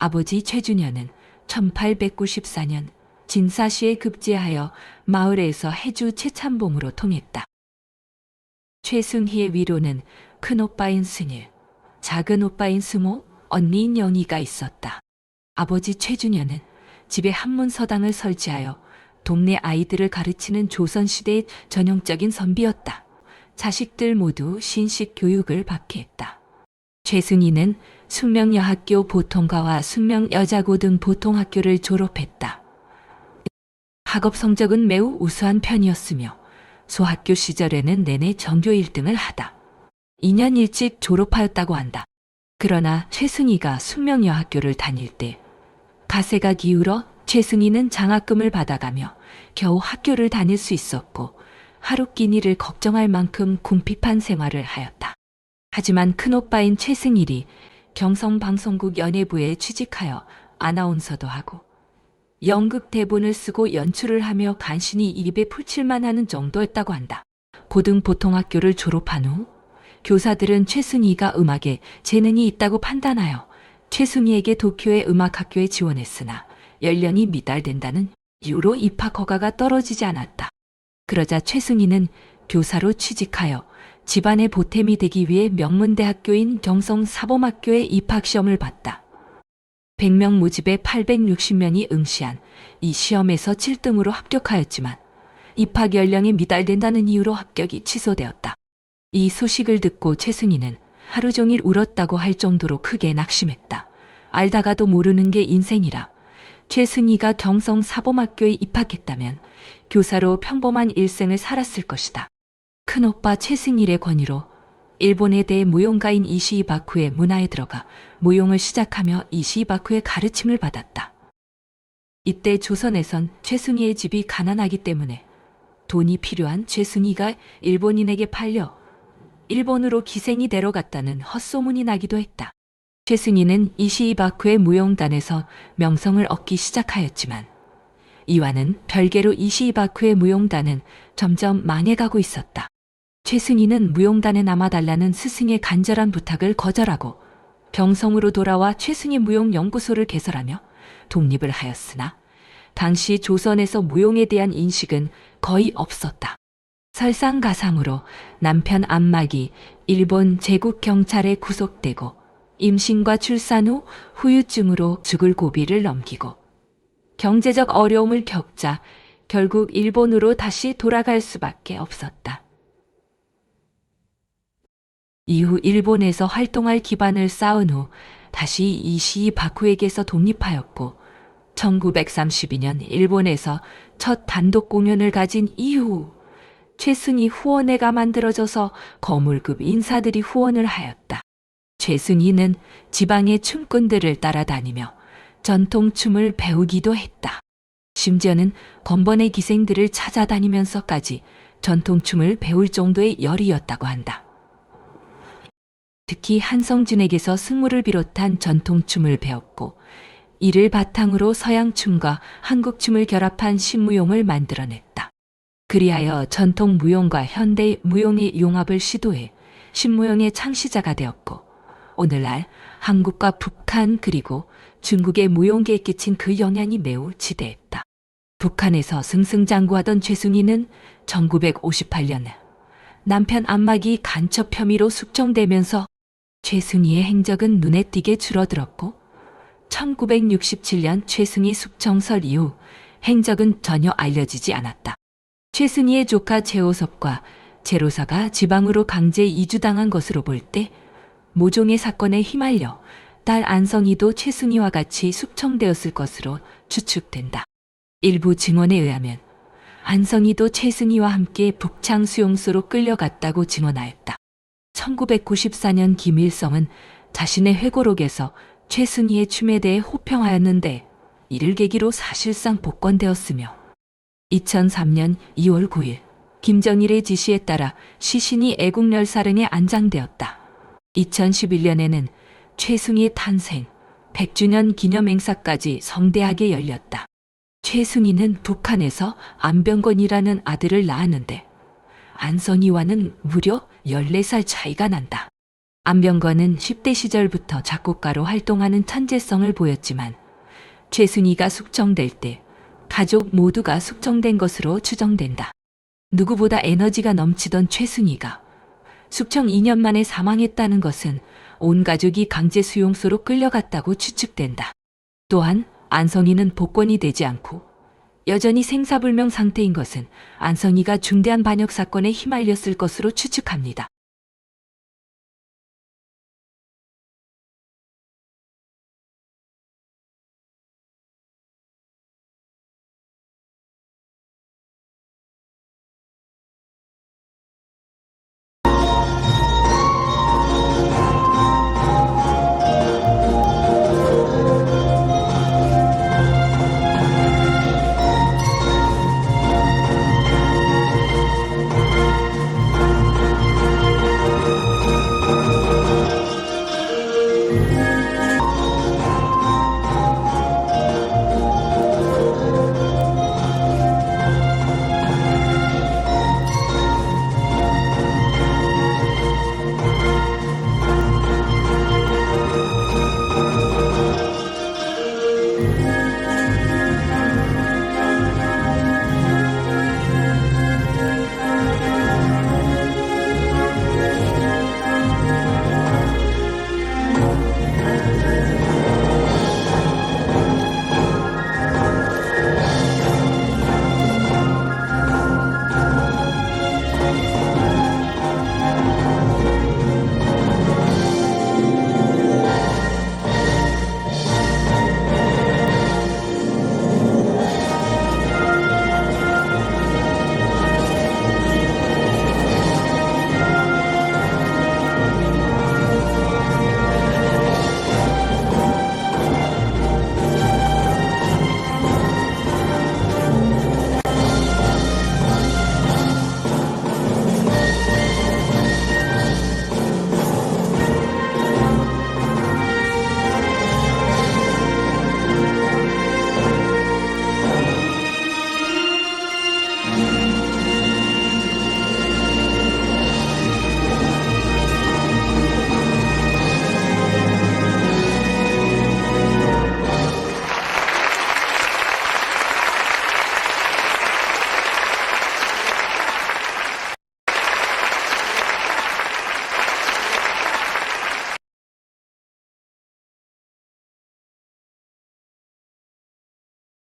아버지 최준현은 1894년 진사시에 급제하여 마을에서 해주 최참봉으로 통했다. 최승희의 위로는 큰오빠인 승일, 작은 오빠인 승호, 언니인 영희가 있었다. 아버지 최준현은 집에 한문서당을 설치하여 동네 아이들을 가르치는 조선시대의 전형적인 선비였다. 자식들 모두 신식 교육을 받게 했다. 최승희는 숙명여학교 보통과와 숙명여자고등 보통학교를 졸업했다. 학업 성적은 매우 우수한 편이었으며 소학교 시절에는 내내 전교 1등을 하다. 2년 일찍 졸업하였다고 한다. 그러나 최승희가 숙명여학교를 다닐 때 가세가 기울어 최승희는 장학금을 받아가며 겨우 학교를 다닐 수 있었고 하루 끼니를 걱정할 만큼 궁핍한 생활을 하였다. 하지만 큰오빠인 최승일이 경성방송국 연예부에 취직하여 아나운서도 하고 연극 대본을 쓰고 연출을 하며 간신히 입에 풀칠만 하는 정도였다고 한다. 고등보통학교를 졸업한 후 교사들은 최승희가 음악에 재능이 있다고 판단하여 최승희에게 도쿄의 음악학교에 지원했으나 연령이 미달된다는 이유로 입학 허가가 떨어지지 않았다. 그러자 최승희는 교사로 취직하여 집안의 보탬이 되기 위해 명문대학교인 경성사범학교에 입학시험을 봤다. 100명 모집에 860명이 응시한 이 시험에서 7등으로 합격하였지만 입학 연령이 미달된다는 이유로 합격이 취소되었다. 이 소식을 듣고 최승희는 하루 종일 울었다고 할 정도로 크게 낙심했다. 알다가도 모르는 게 인생이라. 최승희가 경성사범학교에 입학했다면 교사로 평범한 일생을 살았을 것이다. 큰오빠 최승일의 권유로 일본에 대해 무용가인 이시이 바쿠의 문화에 들어가 무용을 시작하며 이시이 바쿠의 가르침을 받았다. 이때 조선에선 최승희의 집이 가난하기 때문에 돈이 필요한 최승희가 일본인에게 팔려 일본으로 기생이 되러 갔다는 헛소문이 나기도 했다. 최승희는 이시이 바쿠의 무용단에서 명성을 얻기 시작하였지만 이와는 별개로 이시이 바쿠의 무용단은 점점 망해가고 있었다. 최승희는 무용단에 남아달라는 스승의 간절한 부탁을 거절하고 경성으로 돌아와 최승희 무용연구소를 개설하며 독립을 하였으나 당시 조선에서 무용에 대한 인식은 거의 없었다. 설상가상으로 남편 안막이 일본 제국경찰에 구속되고 임신과 출산 후 후유증으로 죽을 고비를 넘기고 경제적 어려움을 겪자 결국 일본으로 다시 돌아갈 수밖에 없었다. 이후 일본에서 활동할 기반을 쌓은 후 다시 이시이 바쿠에게서 독립하였고 1932년 일본에서 첫 단독 공연을 가진 이후 최승희 후원회가 만들어져서 거물급 인사들이 후원을 하였다. 최승희는 지방의 춤꾼들을 따라다니며 전통춤을 배우기도 했다. 심지어는 건번의 기생들을 찾아다니면서까지 전통춤을 배울 정도의 열이었다고 한다. 특히 한성준에게서 승무를 비롯한 전통춤을 배웠고 이를 바탕으로 서양춤과 한국춤을 결합한 신무용을 만들어냈다. 그리하여 전통 무용과 현대 무용의 융합을 시도해 신무용의 창시자가 되었고 오늘날 한국과 북한 그리고 중국의 무용계에 끼친 그 영향이 매우 지대했다. 북한에서 승승장구하던 최승희는 1958년 남편 안막이 간첩 혐의로 숙청되면서 최승희의 행적은 눈에 띄게 줄어들었고 1967년 최승희 숙청설 이후 행적은 전혀 알려지지 않았다. 최승희의 조카 최호섭과 제로사가 지방으로 강제 이주당한 것으로 볼 때 모종의 사건에 휘말려 딸 안성희도 최승희와 같이 숙청되었을 것으로 추측된다. 일부 증언에 의하면 안성희도 최승희와 함께 북창 수용소로 끌려갔다고 증언하였다. 1994년 김일성은 자신의 회고록에서 최승희의 춤에 대해 호평하였는데 이를 계기로 사실상 복권되었으며 2003년 2월 9일 김정일의 지시에 따라 시신이 애국열사릉에 안장되었다. 2011년에는 최승희 탄생 100주년 기념행사까지 성대하게 열렸다. 최승희는 북한에서 안병건이라는 아들을 낳았는데 안성희와는 무려 14살 차이가 난다. 안병건은 10대 시절부터 작곡가로 활동하는 천재성을 보였지만 최순희가 숙청될 때 가족 모두가 숙청된 것으로 추정된다. 누구보다 에너지가 넘치던 최순희가 숙청 2년 만에 사망했다는 것은 온 가족이 강제 수용소로 끌려갔다고 추측된다. 또한 안성희는 복권이 되지 않고 여전히 생사불명 상태인 것은 안성희가 중대한 반역 사건에 휘말렸을 것으로 추측합니다.